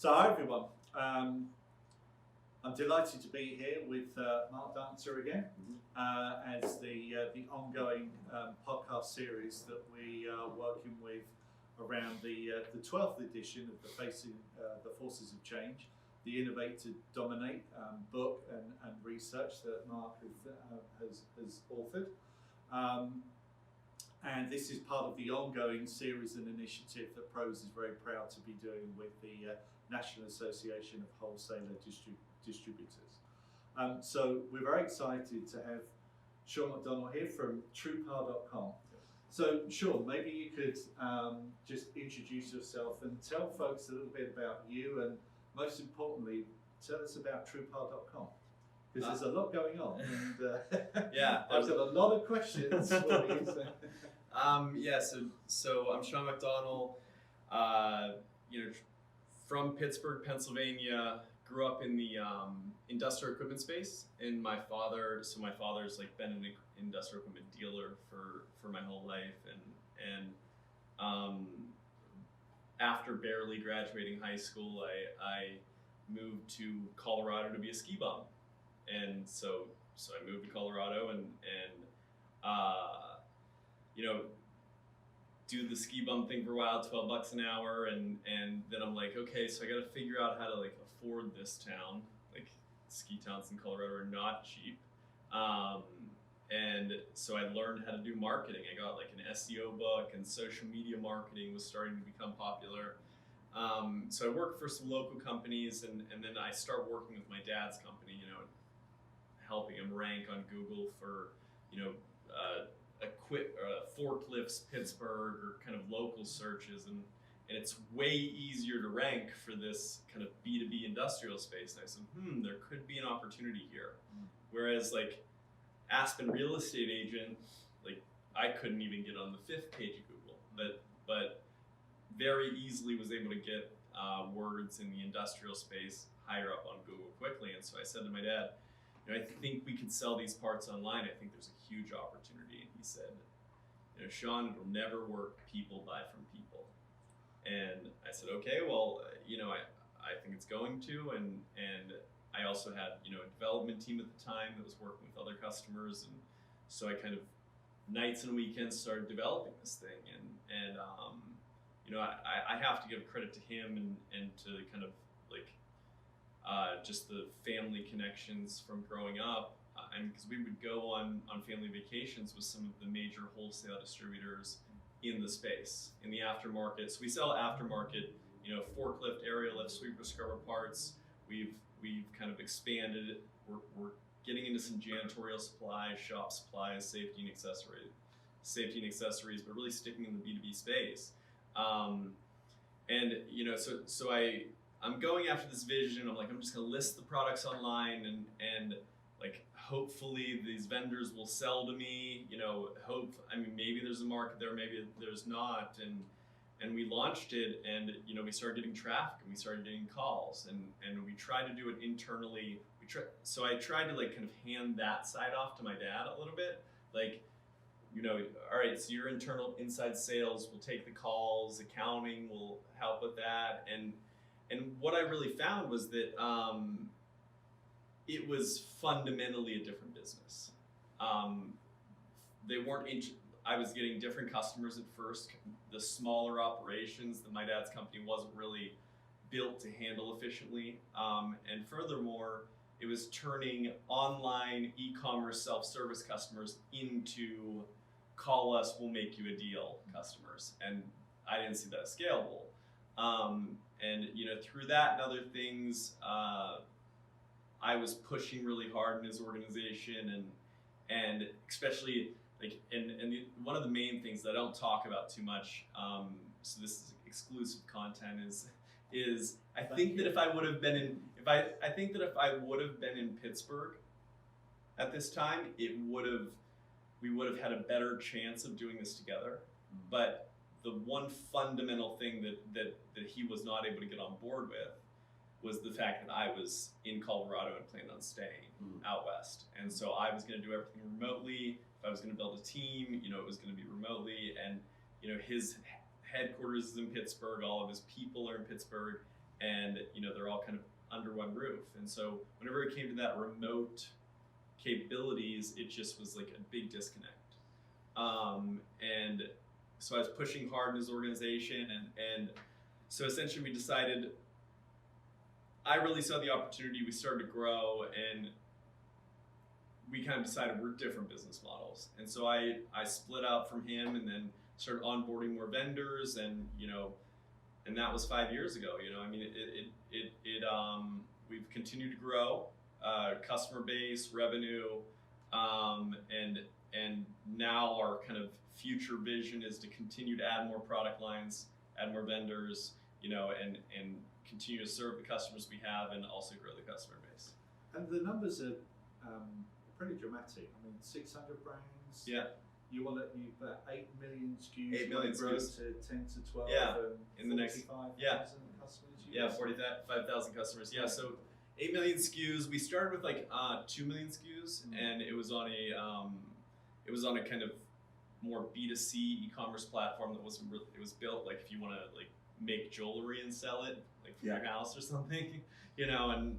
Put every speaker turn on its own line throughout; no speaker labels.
So hi everyone, I'm delighted to be here with Mark Dancer again as the ongoing podcast series that we are working with around the 12th edition of Facing the Forces of Change, the Innovate to Dominate book and research that Mark has authored. And this is part of the ongoing series and initiative that Pros is very proud to be doing with the National Association of Wholesaler Distributors. So we're very excited to have Shawns McDonnell here from TruePar.com. So Sean, maybe you could just introduce yourself and tell folks a little bit about you, and most importantly, tell us about TruePar.com. Because there's a lot going on, and
yeah,
I've got a lot of questions for you.
So I'm Shawns Background, from Pittsburgh, Pennsylvania. Grew up in the industrial equipment space, and my father's like been an industrial equipment dealer for my whole life, and after barely graduating high school, I moved to Colorado to be a ski bum. And so I moved to Colorado and do the ski bum thing for a while, $12 an hour, and then I'm like, okay, so I got to figure out how to like afford this town. Like, ski towns in Colorado are not cheap, and so I learned how to do marketing. I got like an SEO book, and social media marketing was starting to become popular. So I worked for some local companies, and then I started working with my dad's company, helping him rank on Google for, forklifts Pittsburgh, or kind of local searches, and it's way easier to rank for this kind of B2B industrial space. And I said, there could be an opportunity here. Whereas like Aspen Real Estate Agent, like I couldn't even get on the 5th page of Google, but very easily was able to get words in the industrial space higher up on Google quickly. And so I said to my dad, I think we could sell these parts online. I think there's a huge opportunity. And he said, Sean, it'll never work. People buy from people. And I said, okay, well, I think it's going to. And I also had, a development team at the time that was working with other customers. And so I kind of nights and weekends started developing this thing. And I have to give credit to him and to kind of like, just the family connections from growing up, and because we would go on family vacations with some of the major wholesale distributors in the space, in the aftermarket. So we sell aftermarket, forklift, aerial lift, sweeper, scrubber parts. We've kind of expanded. We're getting into some janitorial supplies, shop supplies, safety and accessories, but really sticking in the B2B space. I'm going after this vision. I'm like, I'm just gonna list the products online and like hopefully these vendors will sell to me. Maybe there's a market there, maybe there's not. And we launched it, and we started getting traffic, and we started getting calls, and we tried to do it internally. So I tried to like kind of hand that side off to my dad a little bit, like, all right, so your inside sales will take the calls, accounting will help with that, and what I really found was that it was fundamentally a different business. They weren't. I was getting different customers at first. The smaller operations that my dad's company wasn't really built to handle efficiently, and furthermore, it was turning online e-commerce self-service customers into call us, we'll make you a deal customers, and I didn't see that as scalable. And through that and other things, I was pushing really hard in his organization, and especially like one of the main things that I don't talk about too much. So this is exclusive content. Is I think that if I would have been in Pittsburgh at this time, we would have had a better chance of doing this together. But the one fundamental thing that he was not able to get on board with was the fact that I was in Colorado and planned on staying out west. And so I was going to do everything remotely. If I was going to build a team, it was going to be remotely. And, his headquarters is in Pittsburgh. All of his people are in Pittsburgh. and they're all kind of under one roof. And so whenever it came to that remote capabilities, it just was like a big disconnect. And so I was pushing hard in his organization, and so essentially we decided, I really saw the opportunity, we started to grow, and we kind of decided we're different business models. And so I split out from him and then started onboarding more vendors, and and that was 5 years ago. I mean, we've continued to grow, customer base, revenue, and now our kind of future vision is to continue to add more product lines, add more vendors, and continue to serve the customers we have, and also grow the customer base.
And the numbers are pretty dramatic. I mean, 600 brands.
Yeah.
You've 8 million SKUs.
8 million
grow
SKUs.
to 10 to 12.
Yeah.
And
In the next.
45,000 customers.
Yeah, 45,000 customers. Yeah. So 8 million SKUs. We started with like 2 million SKUs, and it was on a kind of more B2C e-commerce platform that wasn't really, it was built like if you want to like make jewelry and sell it like from your house or something, and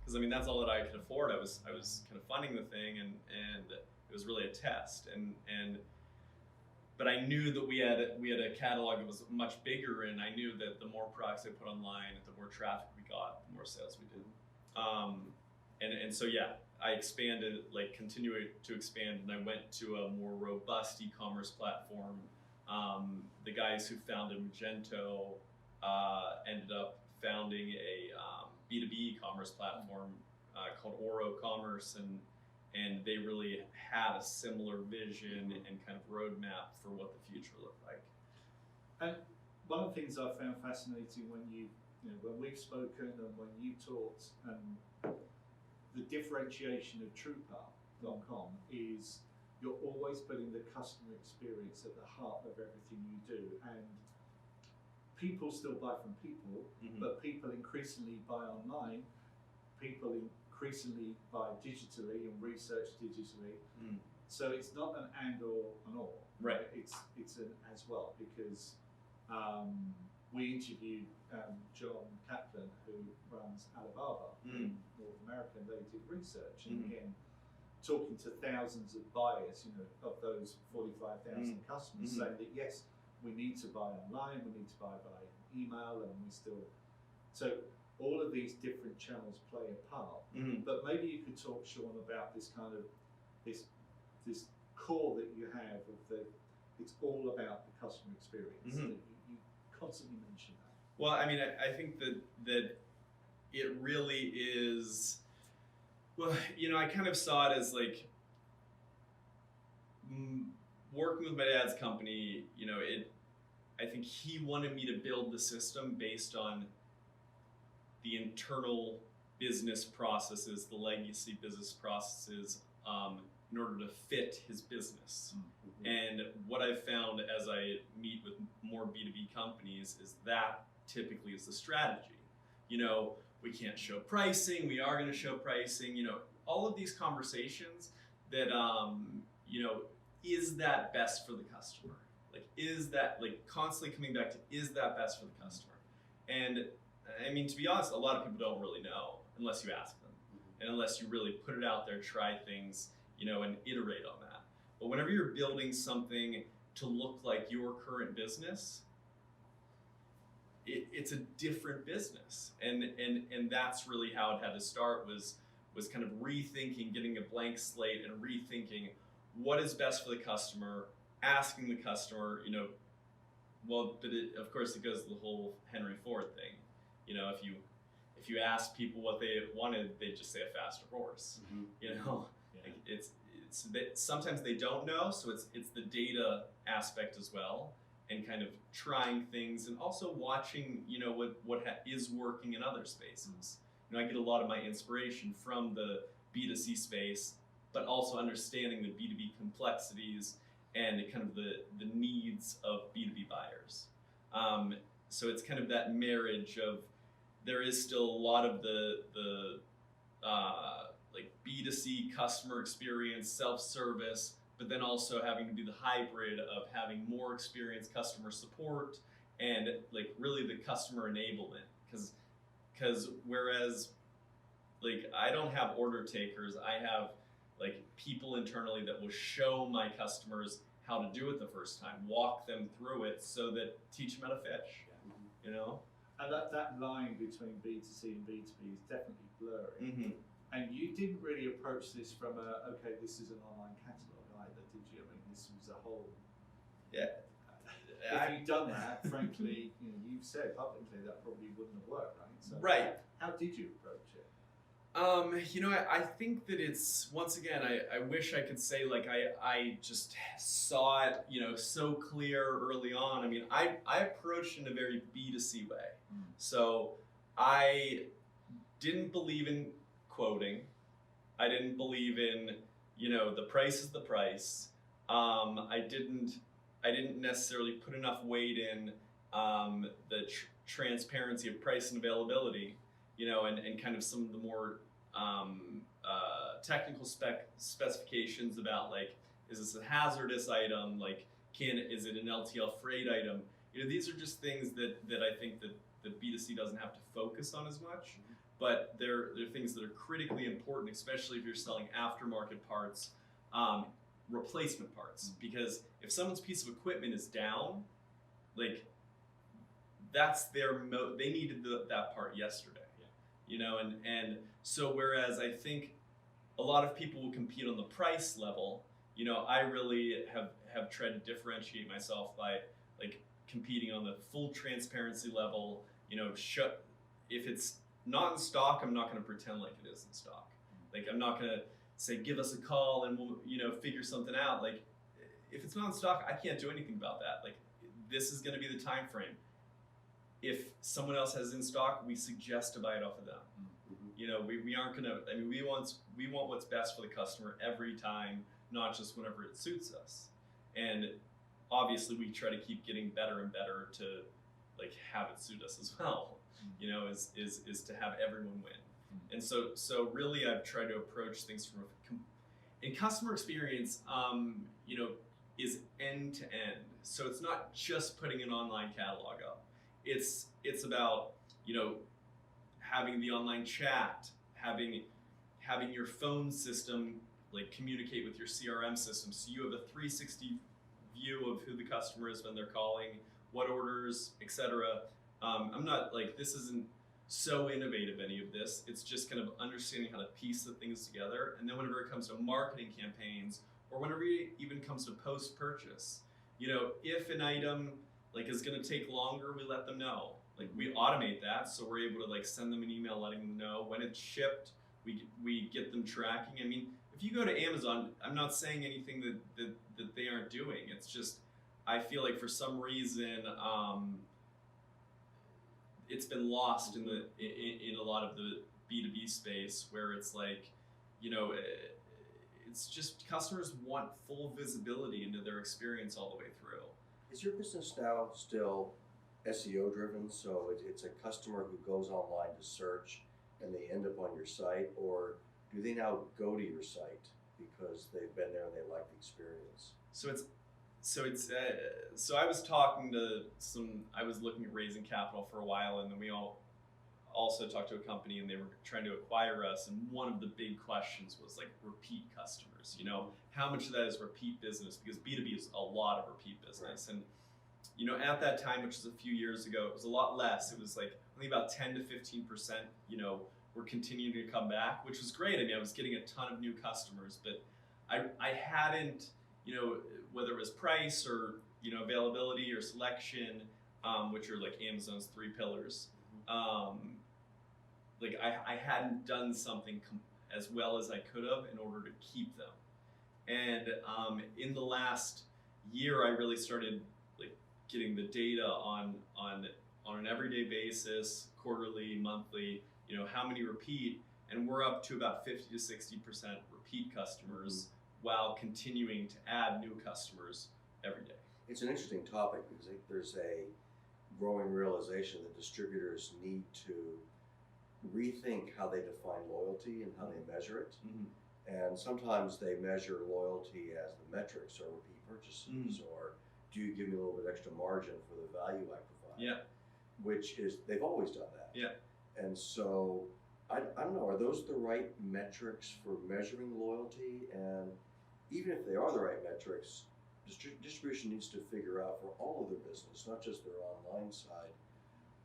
because I mean that's all that I could afford. I was kind of funding the thing, and it was really a test, but I knew that we had a catalog that was much bigger, and I knew that the more products I put online, the more traffic we got, the more sales we did. And so yeah, I expanded, like continued to expand, and I went to a more robust e-commerce platform. The guys who founded Magento ended up founding a B2B e-commerce platform called Oro Commerce, and they really had a similar vision and kind of roadmap for what the future looked like.
And one of the things I found fascinating when when we've spoken and when you talked, and the differentiation of TruePath.com is you're always putting the customer experience at the heart of everything you do, and people still buy from people, but people increasingly buy online, people increasingly buy digitally and research digitally. So it's not an and or an or,
right?
It's an as well, because we interviewed John Kaplan, who runs Alibaba in North America, and they did research, and again, talking to thousands of buyers, of those 45,000 customers, saying that yes, we need to buy online, we need to buy by email, and so all of these different channels play a part. But maybe you could talk, Shawn, about this kind of this core that you have of it's all about the customer experience. That you constantly mention that.
Well, I mean, I think that it really is. Well, I kind of saw it as like working with my dad's company. I think he wanted me to build the system based on the internal business processes, the legacy business processes, in order to fit his business. And what I've found as I meet with more B2B companies is that typically is the strategy. We can't show pricing, we are going to show pricing, all of these conversations that, is that best for the customer? Like, is that, like, constantly coming back to, is that best for the customer? And I mean, to be honest, a lot of people don't really know unless you ask them, and unless you really put it out there, try things, and iterate on that. But whenever you're building something to look like your current business, it's a different business, and that's really how it had to start, was kind of rethinking, getting a blank slate and rethinking what is best for the customer, asking the customer, well, but of course it goes to the whole Henry Ford thing. If you ask people what they wanted, they'd just say a faster horse. Like sometimes they don't know, so it's the data aspect as well, and kind of trying things, and also watching what is working in other spaces. I get a lot of my inspiration from the B2C space, but also understanding the B2B complexities and kind of the needs of B2B buyers. So it's kind of that marriage of, there is still a lot of the like B2C customer experience, self-service, but then also having to do the hybrid of having more experienced customer support and like really the customer enablement because whereas like I don't have order takers, I have like people internally that will show my customers how to do it the first time, walk them through it, so that teach them how to fish. You know.
And that line between B2C and B2B is definitely blurry.
Mm-hmm.
And you didn't really approach this from okay, this is an online catalogue either, did you? I mean, this was a whole.
Yeah.
If you'd done that, frankly, you've said publicly that probably wouldn't have worked, right? So
right.
How did you approach it?
I think that it's, once again, I wish I could say like I just saw it, so clear early on. I mean, I approached in a very B2C way. So I didn't believe in quoting. I didn't believe in, the price is the price. I didn't necessarily put enough weight in the transparency of price and availability, and kind of some of the more technical specifications about like, is this a hazardous item? Like, is it an LTL freight item? These are just things that I think that B2C doesn't have to focus on as much, but they're things that are critically important, especially if you're selling aftermarket parts, replacement parts. Because if someone's piece of equipment is down, like that's they needed that part yesterday. And so whereas I think a lot of people will compete on the price level, I really have tried to differentiate myself by like competing on the full transparency level. If it's not in stock, I'm not going to pretend like it is in stock. Like I'm not going to say, give us a call and we'll, figure something out. Like if it's not in stock, I can't do anything about that. Like this is going to be the time frame. If someone else has in stock, we suggest to buy it off of them. We aren't going to, we want what's best for the customer every time, not just whenever it suits us. And obviously we try to keep getting better and better to like have it suit us as well, is to have everyone win. And so really I've tried to approach things from in customer experience, is end to end. So it's not just putting an online catalog up. It's about, having the online chat, having your phone system like communicate with your CRM system, so you have a 360 view of who the customer is when they're calling, what orders, etc. I'm not like, this isn't so innovative, any of this. It's just kind of understanding how to piece the things together. And then whenever it comes to marketing campaigns, or whenever it even comes to post-purchase, if an item like is going to take longer, we let them know. Like we automate that, so we're able to like send them an email letting them know when it's shipped. We get them tracking. I mean, if you go to Amazon, I'm not saying anything that they aren't doing. It's just I feel like for some reason it's been lost in a lot of the B2B space, where it's like, it's just customers want full visibility into their experience all the way through.
Is your business now still SEO driven? So it's a customer who goes online to search and they end up on your site, or do they now go to your site because they've been there and they like the experience?
So I was talking to I was looking at raising capital for a while, and then we also talked to a company, and they were trying to acquire us. And one of the big questions was like repeat customers, how much of that is repeat business? Because B2B is a lot of repeat business.
Right.
And, at that time, which was a few years ago, it was a lot less. It was like only about 10 to 15%, were continuing to come back, which was great. I mean, I was getting a ton of new customers, but I hadn't, whether it was price or, availability or selection, which are like Amazon's 3 pillars. Like I hadn't done something as well as I could have in order to keep them. And in the last year, I really started like getting the data on an everyday basis, quarterly, monthly, how many repeat, and we're up to about 50 to 60% repeat customers while continuing to add new customers every day.
It's an interesting topic because there's a growing realization that distributors need to rethink how they define loyalty and how they measure it. And sometimes they measure loyalty as the metrics or repeat purchases, or do you give me a little bit extra margin for the value I provide?
Yeah.
which is, they've always done that.
Yeah.
And so, I don't know, are those the right metrics for measuring loyalty? And even if they are the right metrics, distribution needs to figure out for all of their business, not just their online side,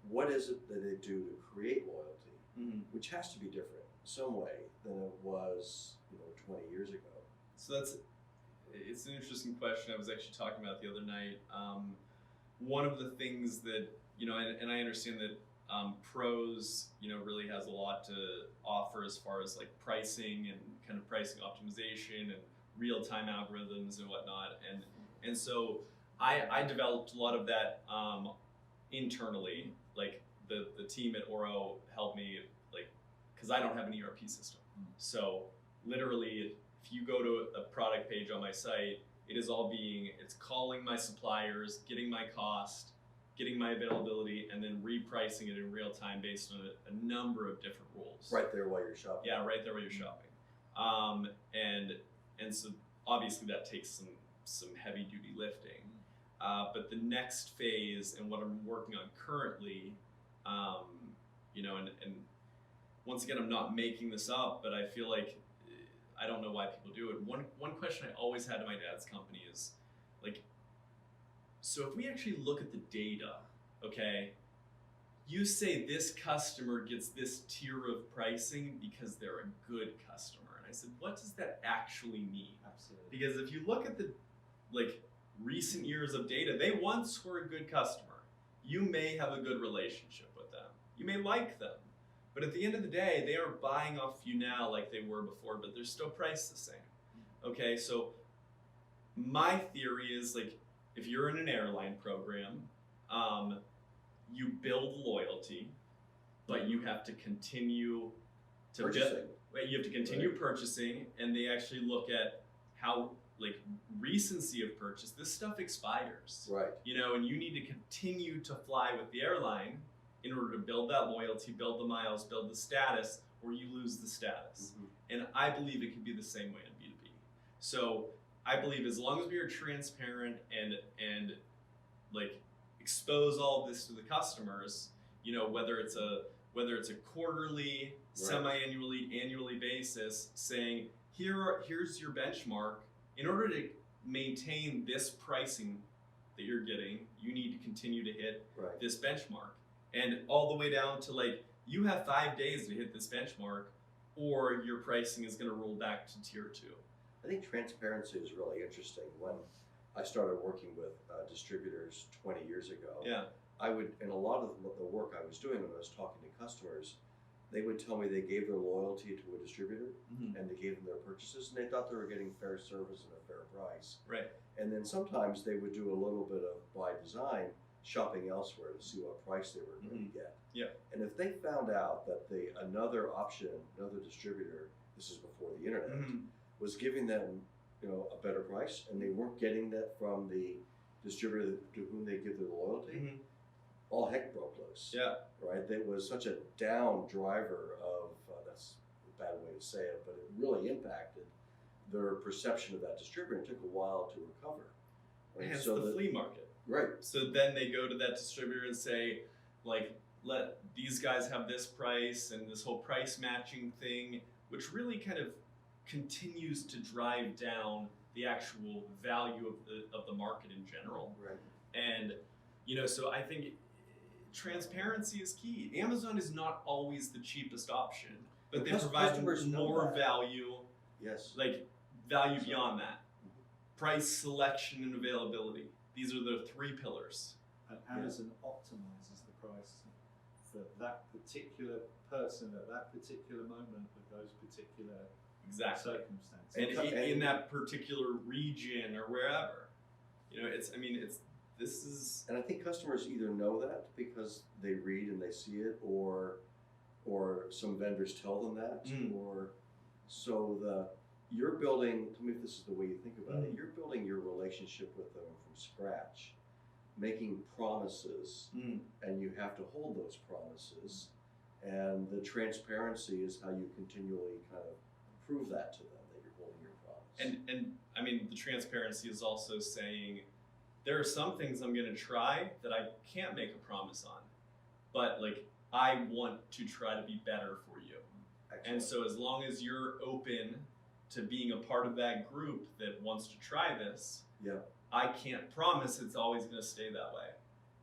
what is it that they do to create loyalty, which has to be different some way than it was, 20 years ago.
So it's an interesting question. I was actually talking about the other night. One of the things that, and I understand that pros, really has a lot to offer as far as like pricing and kind of pricing optimization and real-time algorithms and whatnot. And so I developed a lot of that internally. Like the team at Oro helped me, like, because I don't have an ERP system. So literally, if you go to a product page on my site, it's calling my suppliers, getting my cost, getting my availability, and then repricing it in real time based on a number of different rules.
Right there while you're shopping.
Yeah, right there while you're shopping. And so obviously that takes some heavy duty lifting. But the next phase and what I'm working on currently, and once again, I'm not making this up, but I feel like I don't know why people do it. One question I always had to my dad's company is, like, so if we actually look at the data, okay, you say this customer gets this tier of pricing because they're a good customer. And I said, what does that actually mean?
Absolutely.
Because if you look at the, like, recent years of data, they once were a good customer. You may have a good relationship with them. You may like them. But at the end of the day, they aren't buying off you now like they were before, but they're still priced the same. Okay, so my theory is, like, if you're in an airline program, you build loyalty, but you have to continue to purchasing, and they actually look at how, like, recency of purchase. This stuff expires,
right?
And you need to continue to fly with the airline in order to build that loyalty, build the miles, build the status, or you lose the status. And I believe it can be the same way in B2B. So I believe as long as we are transparent and like expose all of this to the customers, whether it's a quarterly, semi-annually, annually basis, saying here's your benchmark. In order to maintain this pricing that you're getting, you need to continue to hit this benchmark. And all the way down to, like, you have 5 days to hit this benchmark, or your pricing is going to roll back to tier 2.
I think transparency is really interesting. When I started working with distributors 20 years ago, I would, in a lot of the work I was doing when I was talking to customers, they would tell me they gave their loyalty to a distributor, and they gave them their purchases, and they thought they were getting fair service and a fair price.
Right.
And then sometimes they would do a little bit of, by design, shopping elsewhere to see what price they were going to get.
Yeah. And
if they found out that another distributor, this is before the internet, was giving them, a better price, and they weren't getting that from the distributor to whom they give their loyalty, all heck broke loose.
Yeah.
Right? That was such a down driver of, that's a bad way to say it, but it really impacted their perception of that distributor, and took a while to recover. Right?
Hence the flea market.
Right.
So then they go to that distributor and say, like, let these guys have this price, and this whole price matching thing, which really kind of continues to drive down the actual value of the market in general.
Right.
And, so I think transparency is key. Amazon is not always the cheapest option, but they provide more value.
Yes.
Like, value beyond that. Price, selection, and availability. These are the 3 pillars.
And Amazon optimizes the price for that particular person at that particular moment with those particular circumstances.
And in that particular region or wherever. This is...
And I think customers either know that because they read and they see it, or some vendors tell them that, or so you're building, tell me if this is the way you think about it, you're building your relationship with them from scratch, making promises, and you have to hold those promises, and the transparency is how you continually kind of prove that to them, that you're holding your promise.
And the transparency is also saying, there are some things I'm going to try that I can't make a promise on. but like I want to try to be better for you.
Excellent.
And so as long as you're open to being a part of that group that wants to try this,
yeah.
I can't promise it's always going to stay that way,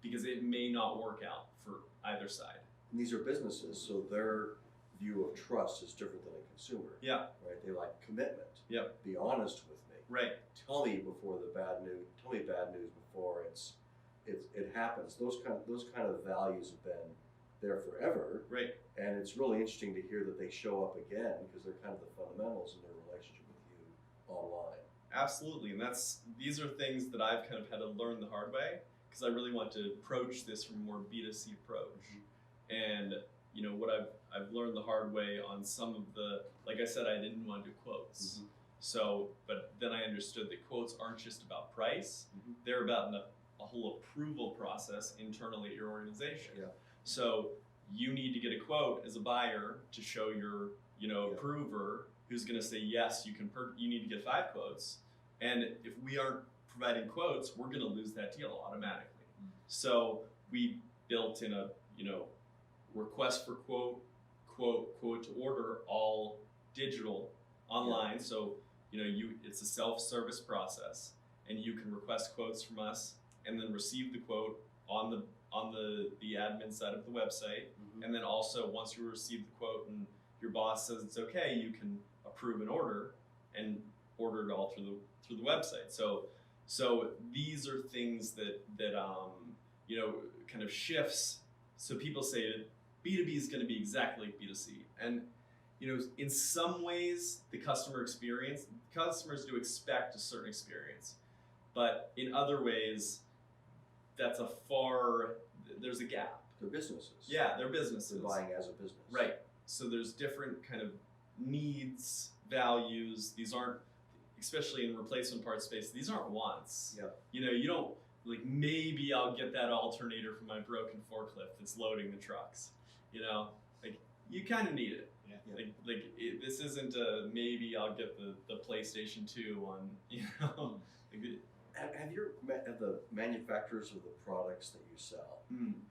because it may not work out for either side.
And these are businesses, so their view of trust is different than a consumer.
Yeah.
Right? They like commitment.
Yep.
Be honest with me.
Right.
Tell me before the bad news. Tell me bad news before it happens. Those kind of values have been there forever.
Right.
And it's really interesting to hear that they show up again, because they're kind of the fundamentals in their relationship with you online.
Absolutely, and these are things that I've kind of had to learn the hard way, because I really want to approach this from a more B2C approach. And you know what I've learned the hard way on some of the, like I said, I didn't want to do quotes. So, but then I understood that quotes aren't just about price; they're about a whole approval process internally at your organization.
Yeah.
So you need to get a quote as a buyer to show your approver, who's going to say yes, you can. You need to get 5 quotes, and if we aren't providing quotes, we're going to lose that deal automatically. So we built in a request for quote to order, all digital online. So it's a self-service process, and you can request quotes from us, and then receive the quote on the admin side of the website, and then also once you receive the quote and your boss says it's okay, you can approve an order and order it all through the website. So these are things that kind of shifts. So people say B2B is going to be exactly like B2C, and in some ways the customers do expect a certain experience, but in other ways there's a gap.
They're businesses.
Yeah, they're businesses.
They're buying as a business.
Right. So there's different kind of needs, values. These aren't, especially in replacement parts space, these aren't wants.
Yeah.
You don't, like, maybe I'll get that alternator for my broken forklift that's loading the trucks. Like, you kind of need it.
Yeah.
This isn't a maybe I'll get the PlayStation 2 on,
Have the manufacturers of the products that you sell,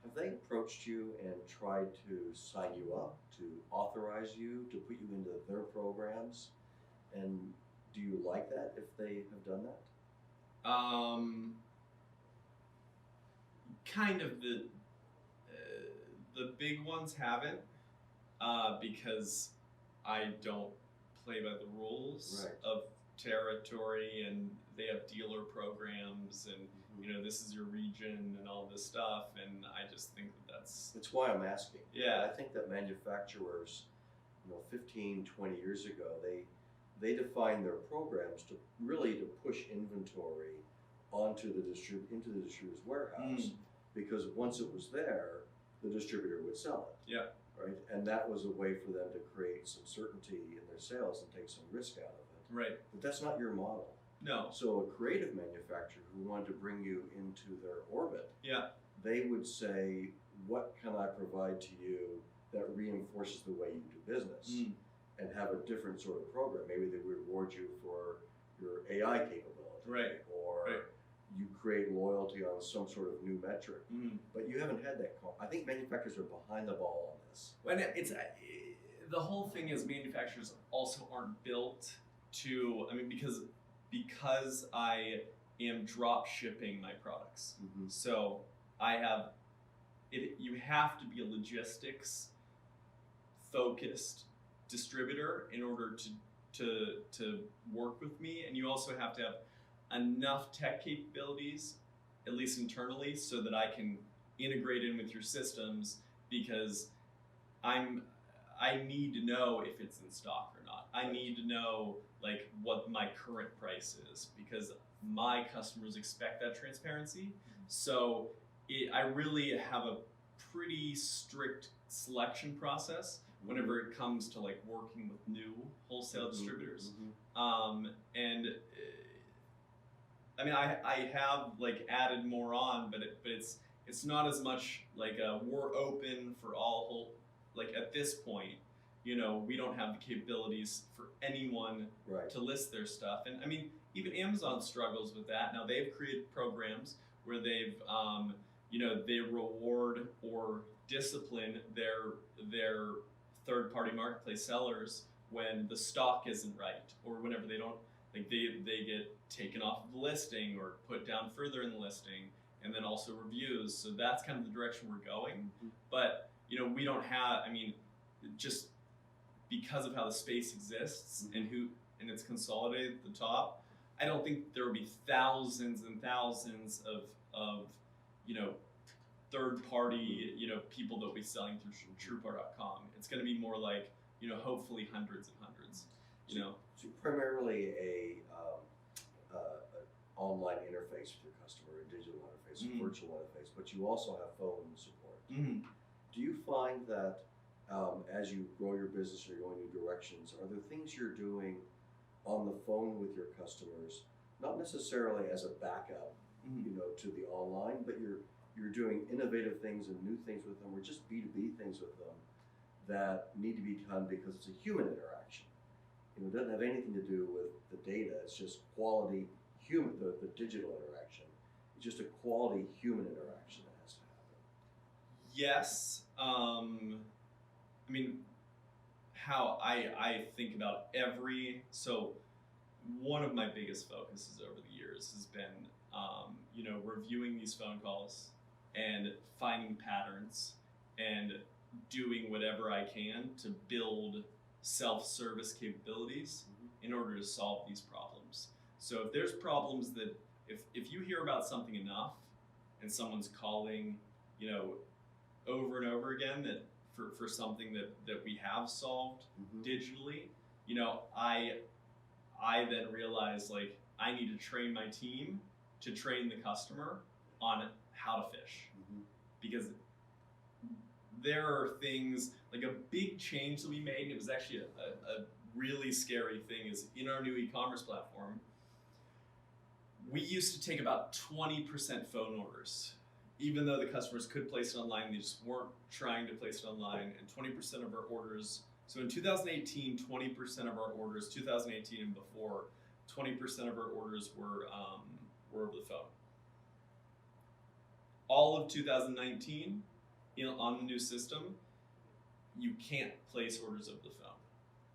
have they approached you and tried to sign you up, to authorize you, to put you into their programs? And do you like that if they have done that?
Kind of the big ones haven't, because I don't play by the rules of territory, and they have dealer programs, and this is your region and all this stuff, and I just think that's
why I'm asking.
Yeah.
I think that manufacturers 15, 20 years ago, they defined their programs to push inventory into the distributor's warehouse, because once it was there, the distributor would sell it.
Yeah.
Right? And that was a way for them to create some certainty in their sales and take some risk out of it.
Right.
But that's not your model.
No.
So a creative manufacturer who wanted to bring you into their orbit,
Yeah.
they would say, what can I provide to you that reinforces the way you do business? And have a different sort of program. Maybe they reward you for your AI capability.
Right.
Or you create loyalty on some sort of new metric. But you haven't had that call. I think manufacturers are behind the ball on this.
When it's the whole thing is manufacturers also aren't built to, because I am drop shipping my products. So I have you have to be a logistics focused distributor in order to work with me, and you also have to have enough tech capabilities, at least internally, so that I can integrate in with your systems, because I need to know if it's in stock or not. I need to know what my current price is, because my customers expect that transparency. So I really have a pretty strict selection process whenever it comes to working with new wholesale distributors. And I have added more on, but it's not as much we're open for all at this point, we don't have the capabilities for anyone to list their stuff. And even Amazon struggles with that. Now they've created programs where they've they reward or discipline their third-party marketplace sellers when the stock isn't right, or whenever they don't, like they get taken off of the listing or put down further in the listing, and then also reviews. So that's kind of the direction we're going. But we don't have, just because of how the space exists and it's consolidated at the top, I don't think there will be thousands and thousands of third-party people that will be selling through TruePar.com. It's going to be more like hopefully hundreds and hundreds.
So primarily a online interface with your customer, a digital interface, a virtual interface, but you also have phone support. Do you find that as you grow your business or you're going new directions, are there things you're doing on the phone with your customers, not necessarily as a backup, to the online, but you're doing innovative things and new things with them, or just B2B things with them that need to be done because it's a human interaction. It doesn't have anything to do with the data. It's just quality human, the digital interaction. It's just a quality human interaction that has to happen.
Yes. How I think about so one of my biggest focuses over the years has been, reviewing these phone calls and finding patterns and doing whatever I can to build self-service capabilities in order to solve these problems. So if there's problems that, if you hear about something enough and someone's calling, over and over again that for something that we have solved digitally, I then realize I need to train my team to train the customer on how to fish. Because there are things, like a big change that we made, and it was actually a really scary thing, is in our new e-commerce platform, we used to take about 20% phone orders. Even though the customers could place it online, they just weren't trying to place it online, and 20% of our orders, so in 2018, 20% of our orders, 2018 and before, 20% of our orders were over the phone. All of 2019, on the new system, you can't place orders over the phone.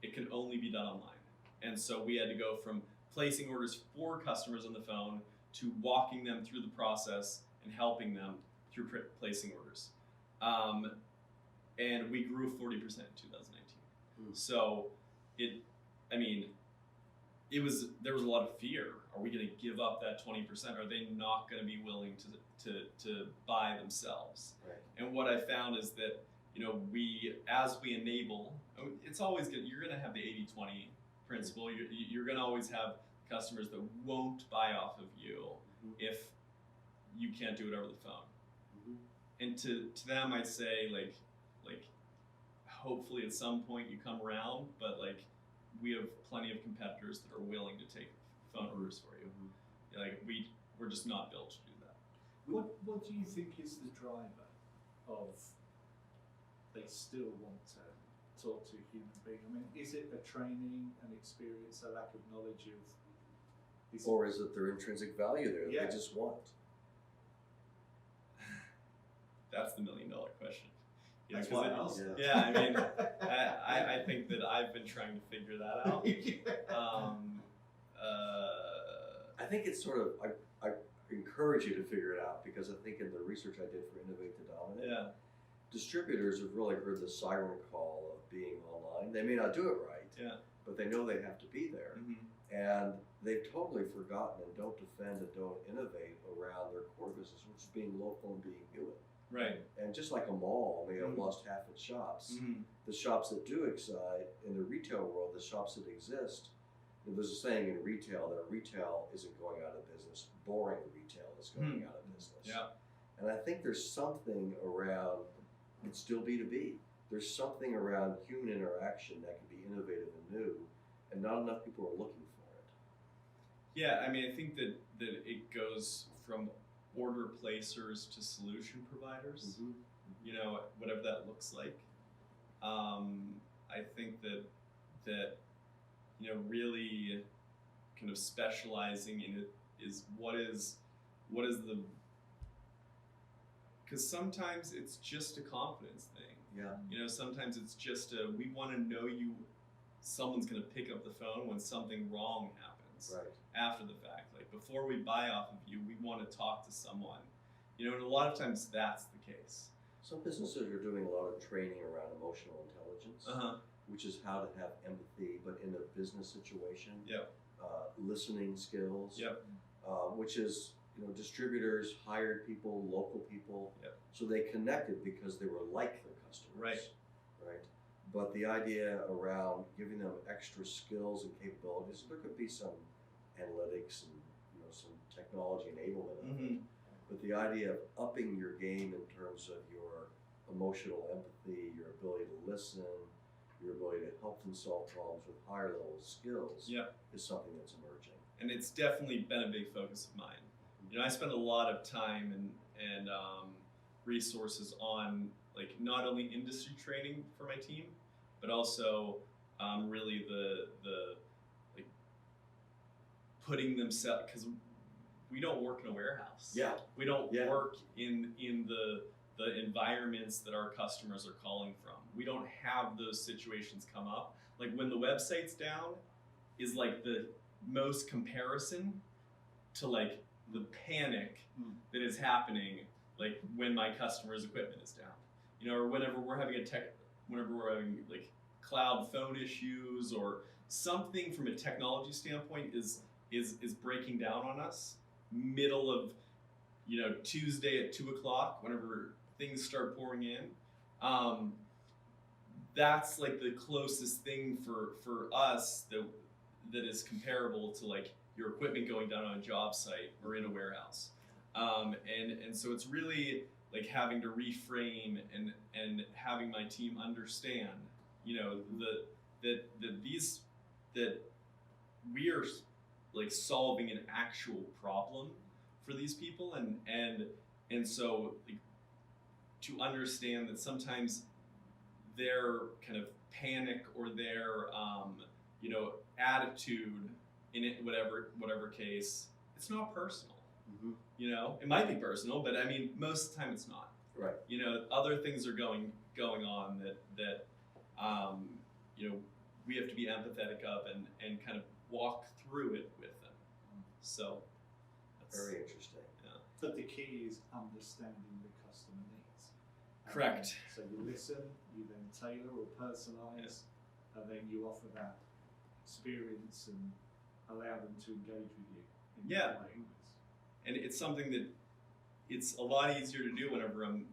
It can only be done online. And so we had to go from placing orders for customers on the phone to walking them through the process and helping them through placing orders. And we grew 40% in 2019. So there was a lot of fear. Are we going to give up that 20%? Are they not going to be willing to buy themselves?
Right.
And what I found is that, as we enable, it's always good. You're going to have the 80-20 principle. You're going to always have customers that won't buy off of you if you can't do it over the phone. And to them, I'd say like hopefully at some point you come around, but we have plenty of competitors that are willing to take phone orders for you. We're just not built to do that.
What do you think is the driver of they still want to talk to a human being? Is it a training, an experience, a lack of knowledge of?
Or is it their intrinsic value there that they just want?
That's the $1 million question.
That's why I asked.
I think that I've been trying to figure that out.
I think it's sort of, I encourage you to figure it out, because I think in the research I did for Innovate to Dominate, distributors have really heard the siren call of being online. They may not do it right, but they know they have to be there. And they've totally forgotten and don't defend and don't innovate around their core business, which is being local and being human.
Right.
And just like a mall may have lost half its shops, the shops that do excite in the retail world, the shops that exist, there's a saying in retail that retail isn't going out of business, boring retail is going out of business. And I think there's something around, it's still B2B, there's something around human interaction that can be innovative and new, and not enough people are looking for it.
Yeah, I think that it goes from order placers to solution providers, whatever that looks like. I think that really kind of specializing in it is what is the Because sometimes it's just a confidence thing.
Yeah.
You know, sometimes it's just we want to know someone's going to pick up the phone when something wrong happens.
Right.
After the fact. Like before we buy off of you, we want to talk to someone. You know, and a lot of times that's the case.
Some businesses are doing a lot of training around emotional intelligence, which is how to have empathy, but in a business situation.
Yep.
Listening skills.
Yep.
Which is, distributors hired people, local people,
Yep.
so they connected because they were like their customers. Right. But the idea around giving them extra skills and capabilities, there could be some analytics and some technology enablement of it. But the idea of upping your game in terms of your emotional empathy, your ability to listen, your ability to help them solve problems with higher level skills is something that's emerging.
And it's definitely been a big focus of mine. You know, I spend a lot of time and resources on like not only industry training for my team, but also really the like putting themselves, because we don't work in a warehouse.
Yeah.
We don't work in the environments that our customers are calling from. We don't have those situations come up. Like when the website's down is like the most comparison to like the panic that is happening like when my customer's equipment is down. You know, or whenever we're having like cloud phone issues or something from a technology standpoint is breaking down on us middle of Tuesday at 2:00 whenever things start pouring in. That's like the closest thing for us that is comparable to like your equipment going down on a job site or in a warehouse. And so it's really like having to reframe and having my team understand, that we are like solving an actual problem for these people, and so like, to understand that sometimes their kind of panic or their attitude in it, whatever case, it's not personal. It might be personal, but I mean most of the time it's not.
Right.
Other things are going on that we have to be empathetic of and kind of walk through it with them. So that's
Very interesting.
Yeah.
But the key is understanding the customer needs.
Correct.
So you listen, you then tailor or personalize, and then you offer that experience and allow them to engage with you in different ways.
And it's something that it's a lot easier to do whenever I'm,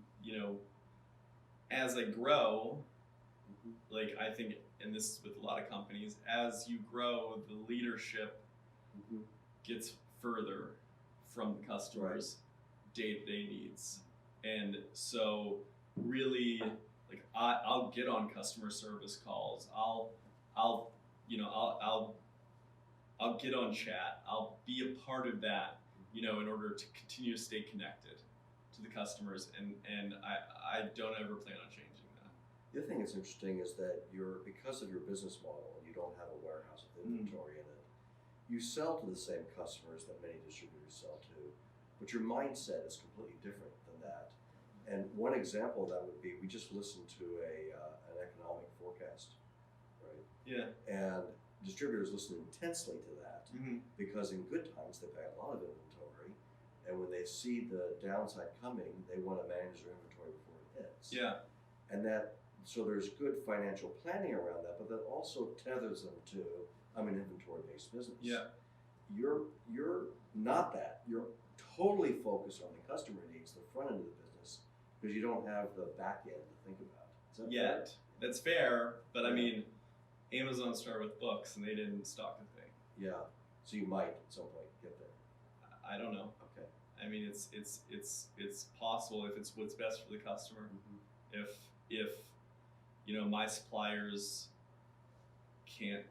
as I grow, like I think, and this is with a lot of companies, as you grow, the leadership gets further from the customer's day-to-day needs. And so really, like I'll get on customer service calls. I'll get on chat. I'll be a part of that, in order to continue to stay connected to the customers. And I don't ever plan on changing that.
The other thing that's interesting is that because of your business model, you don't have a warehouse with inventory in it. You sell to the same customers that many distributors sell to, but your mindset is completely different than that. And one example of that would be, we just listened to an economic forecast, right?
Yeah.
And distributors listen intensely to that because in good times they buy a lot of inventory, and when they see the downside coming, they want to manage their inventory before it hits.
Yeah.
And so there's good financial planning around that, but that also tethers them to, I'm an inventory-based business.
Yeah.
You're not that. You're totally focused on the customer needs, the front end of the business, because you don't have the back end to think about. Is that fair?
That's fair, but I mean, Amazon started with books and they didn't stock a thing.
Yeah. So you might at some point get there.
I don't know.
Okay.
I mean, it's possible if it's what's best for the customer. If my suppliers can't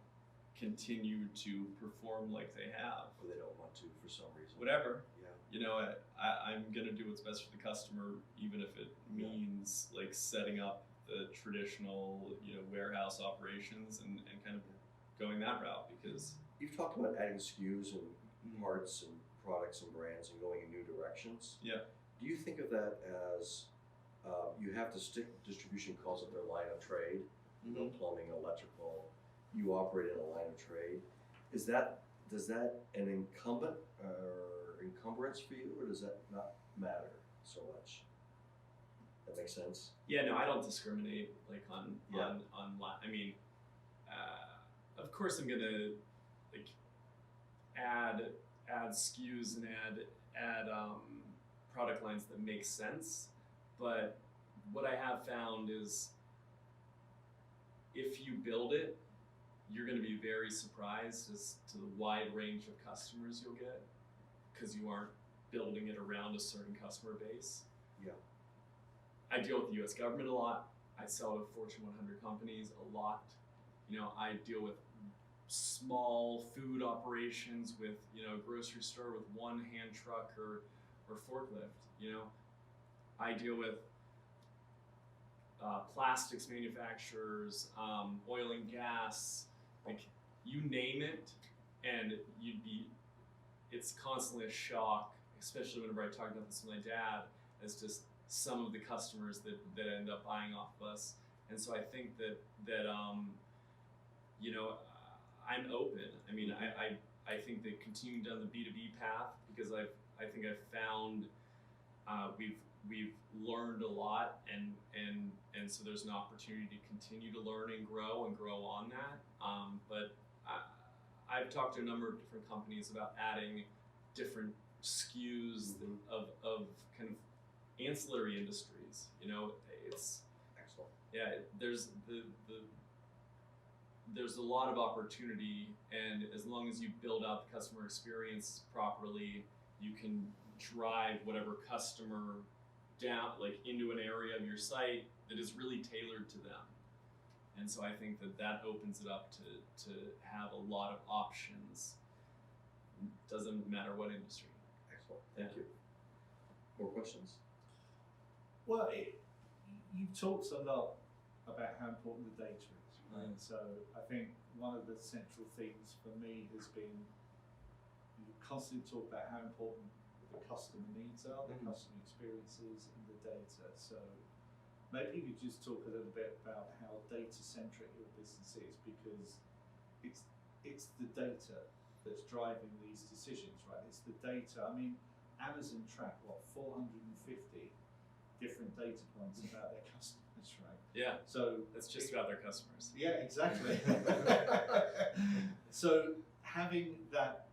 continue to perform like they have,
Or they don't want to for some reason.
whatever.
Yeah.
I'm gonna do what's best for the customer, even if it means like setting up the traditional warehouse operations and kind of going that route, because
You've talked about adding SKUs and parts and products and brands and going in new directions.
Yeah.
Do you think of that as you have distribution calls it their line of trade, plumbing, electrical, you operate in a line of trade. Does that an encumbrance for you, or does that not matter so much? That makes sense?
Yeah, no, I don't discriminate like on I mean, of course I'm gonna like add SKUs and add product lines that make sense, but what I have found is if you build it, you're going to be very surprised as to the wide range of customers you'll get because you aren't building it around a certain customer base.
Yeah.
I deal with the US government a lot. I sell to Fortune 100 companies a lot. I deal with small food operations with, grocery store with one hand truck or forklift. I deal with plastics manufacturers, oil and gas, like you name it, and it's constantly a shock, especially whenever I talk about this with my dad, as just some of the customers that end up buying off of us. And so I think that I'm open. I mean, I think that continuing down the B2B path, because I think I've found we've learned a lot, and so there's an opportunity to continue to learn and grow on that. But I've talked to a number of different companies about adding different SKUs of kind of ancillary industries. It's
excellent.
Yeah, there's a lot of opportunity, and as long as you build out the customer experience properly, you can drive whatever customer down into an area of your site that is really tailored to them. And so I think that opens it up to have a lot of options. Doesn't matter what industry.
Excellent. Thank you. More questions?
Well, you've talked a lot about how important the data is, right?
Mm.
So I think one of the central themes for me has been you constantly talk about how important the customer needs are, the customer experiences, and the data. So maybe you could just talk a little bit about how data-centric your business is, because it's the data that's driving these decisions, right? It's the data. I mean, Amazon track 450 different data points about their customers, right?
Yeah.
So
that's just about their customers.
Yeah, exactly. So having that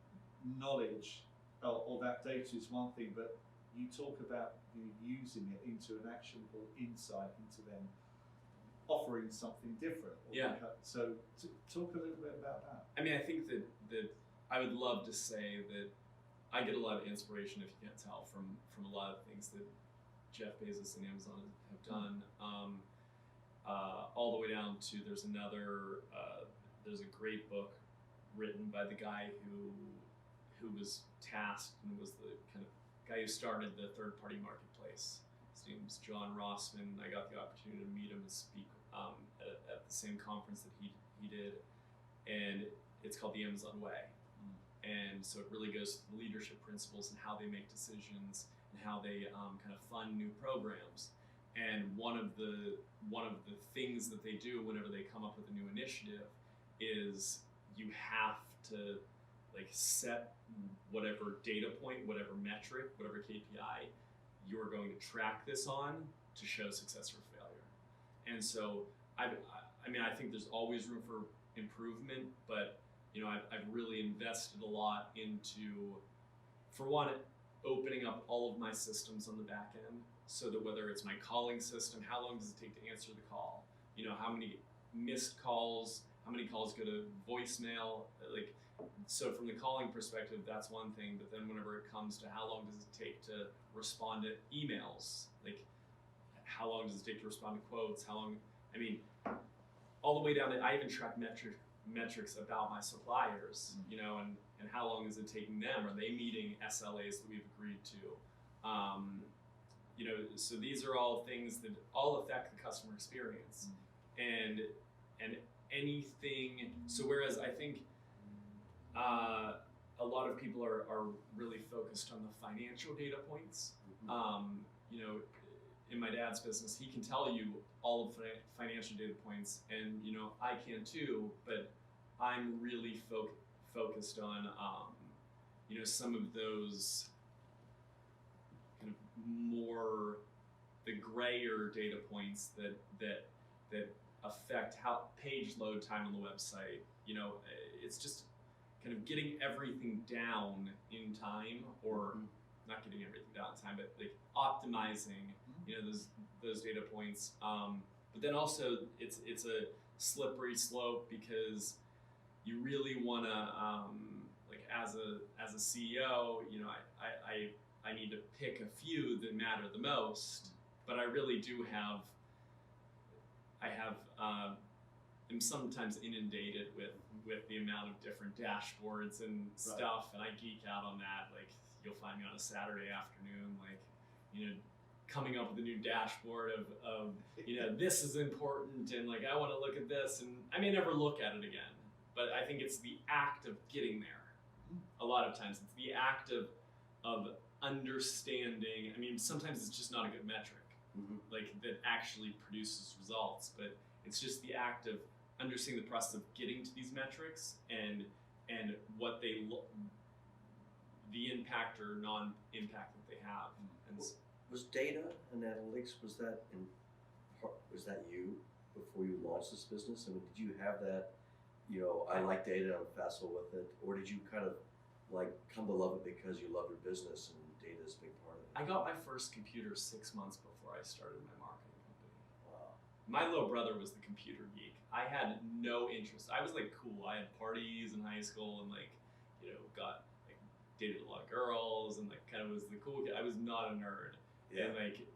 knowledge or that data is one thing, but you talk about using it into an actionable insight into then offering something different.
Yeah.
So talk a little bit about that.
I mean, I think that I would love to say that I get a lot of inspiration, if you can't tell, from a lot of things that Jeff Bezos and Amazon have done, all the way down to there's a great book written by the guy who was tasked and was the kind of guy who started the third-party marketplace. His name's John Rossman. I got the opportunity to meet him and speak at the same conference that he did, and it's called The Amazon Way. And so it really goes to the leadership principles and how they make decisions and how they kind of fund new programs. And one of the things that they do whenever they come up with a new initiative is you have to set whatever data point, whatever metric, whatever KPI you're going to track this on to show success or failure. And so I think there's always room for improvement, but I've really invested a lot into, for one, opening up all of my systems on the back end, so that whether it's my calling system, how long does it take to answer the call? How many missed calls, how many calls go to voicemail? So from the calling perspective, that's one thing, but then whenever it comes to how long does it take to respond to emails, how long does it take to respond to quotes, all the way down to, I even track metrics about my suppliers, and how long is it taking them? Are they meeting SLAs that we've agreed to? So these are all things that all affect the customer experience, and anything. So whereas I think a lot of people are really focused on the financial data points, You know, in my dad's business, he can tell you all of the financial data points, and you know, I can too, but I'm really focused on, you know, some of those kind of more the grayer data points that affect how page load time on the website. You know, it's just kind of getting everything down in time, or not getting everything down in time, but like optimizing, you know, those data points. But then also it's a slippery slope, because you really want to, like as a CEO, you know, I need to pick a few that matter the most, but I really do have, am sometimes inundated with the amount of different dashboards and stuff, and I geek out on that. Like, you'll find me on a Saturday afternoon, like, you know, coming up with a new dashboard of you know, this is important, and like, I want to look at this, and I may never look at it again, but I think it's the act of getting there. A lot of times it's the act of understanding. I mean, sometimes it's just not a good metric, like that actually produces results, but it's just the act of understanding the process of getting to these metrics and what they the impact or non-impact that they have. And
was data and analytics, was that you before you launched this business? I mean, did you have that, you know, I like data, I'm facile with it, or did you kind of like come to love it because you love your business and data is a big part of it?
I got my first computer 6 months before I started my marketing company. Wow. My little brother was the computer geek. I had no interest. I was like cool. I had parties in high school and like, you know, dated a lot of girls and like kind of was the cool kid. I was not a nerd. Yeah. And like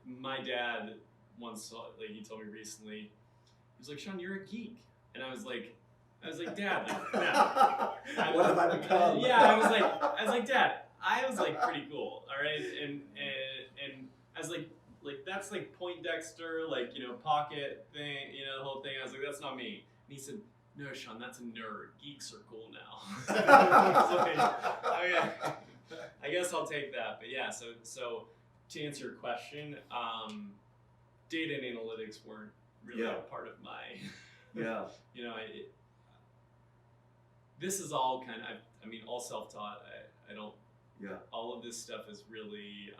my dad once, like, he told me recently, he was like, Sean, you're a geek. And I was like, Dad, like, no.
What have I become?
Yeah, I was like, Dad, I was like pretty cool, all right, and I was like that's like Poindexter, like, you know, pocket thing, you know, the whole thing. I was like, that's not me. And he said, no, Sean, that's a nerd. Geeks are cool now. I was like, okay, I guess I'll take that. But yeah, so to answer your question, data and analytics weren't really a part of my.
Yeah.
You know, this is all kind of, I mean, all self-taught. I don't.
Yeah.
All of this stuff is really,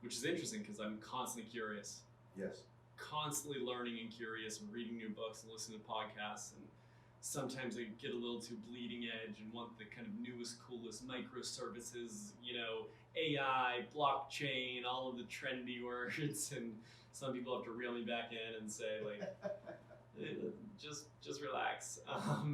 which is interesting because I'm constantly curious.
Yes. Constantly
learning and curious and reading new books and listening to podcasts, and sometimes I get a little too bleeding edge and want the kind of newest, coolest microservices, you know, AI, blockchain, all of the trendy words, and some people have to reel me back in and say, like, just relax.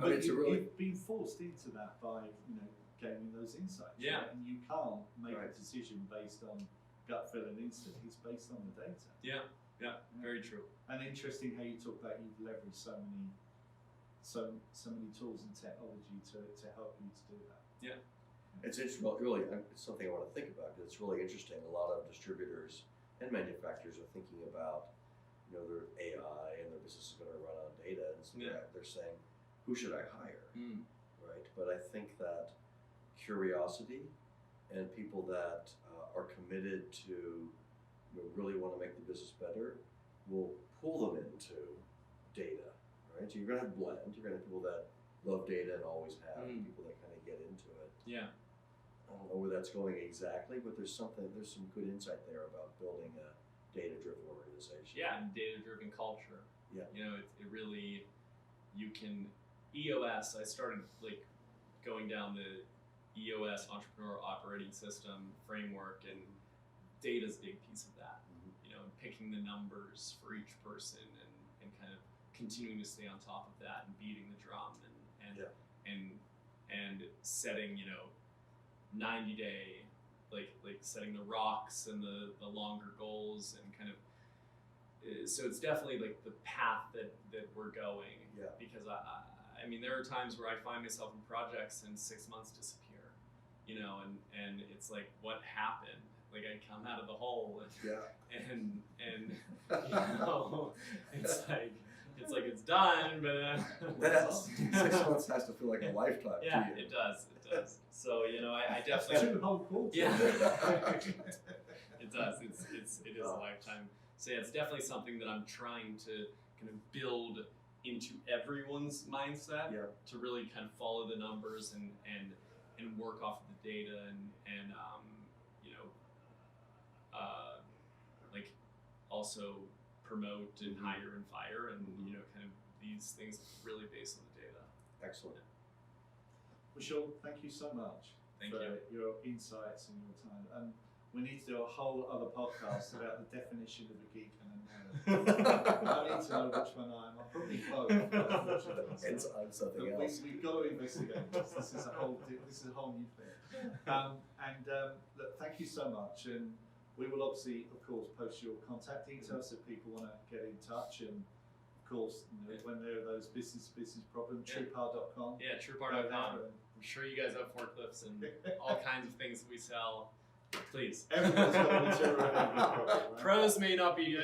But it's you've been forced into that by, you know, gaining those insights.
Yeah.
Right? And you can't make a decision based on gut feel and instinct. It's based on the data.
Yeah. Yeah, very true.
And interesting how you talk about you've leveraged so many tools and technology to help you to do that.
Yeah. It's really, it's something I want to think about, because it's really interesting. A lot of distributors and manufacturers are thinking about, you know, their AI and their business is going to run on data, and so they're saying, who should I hire? Right? But I think that curiosity and people that are committed to, you know, really want to make the business better will pull them into data, right? So you're going to have blend. You're going to have people that love data and always have, and people that kind of get into it.
Yeah.
I don't know where that's going exactly, but there's some good insight there about building a data-driven organization.
Yeah, and data-driven culture.
Yeah.
You know, it really, you can, EOS, I started like going down the EOS, entrepreneurial operating system framework, and data's a big piece of that. You know, and picking the numbers for each person and kind of continuing to stay on top of that and beating the drum and setting, you know, 90-day, like setting the rocks and the longer goals, and kind of, so it's definitely like the path that we're going.
Yeah.
Because I mean, there are times where I find myself in projects and 6 months disappear, you know, and it's like, what happened? Like, I come out of the hole and you know, it's like, it's like it's done, but
That's 6 months has to feel like a lifetime
yeah,
to you.
it does. So I
That's
definitely
2 whole quarters.
yeah. It does. It is a lifetime. So yeah, it's definitely something that I'm trying to kind of build into everyone's mindset
Yeah.
to really kind of follow the numbers and work off of the data and you know like also promote and hire and fire and you know kind of these things really based on the data.
Excellent.
Well, Sean, thank you so much
Thank
for
you.
your insights and your time. And we need to do a whole other podcast about the definition of a geek and a nerd. I need to know which one I am. I'm probably both.
It's on something
But
else.
we've got to investigate this. This is a whole new thing. Look, thank you so much. And we will obviously, of course, post your contact details if people want to get in touch. And of course, you know, when there are those business problems, TruePower.com.
Yeah, TruePower.com. I'm sure you guys have forklifts and all kinds of things that we sell. Please.
Everyone's got material in every problem, right?
Pros may not be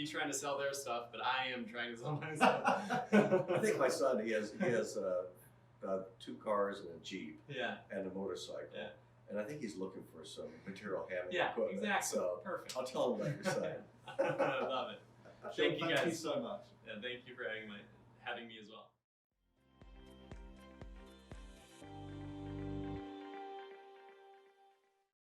trying to sell their stuff, but I am trying to sell my stuff.
I think my son, he has 2 cars and a Jeep
Yeah.
and a motorcycle.
Yeah.
And I think he's looking for some material handling
Yeah,
equipment.
exactly.
So
Perfect.
I'll tell him about your son.
I love it.
Sean,
Thank you
thank you
guys.
so much.
Yeah, thank you for having me as well.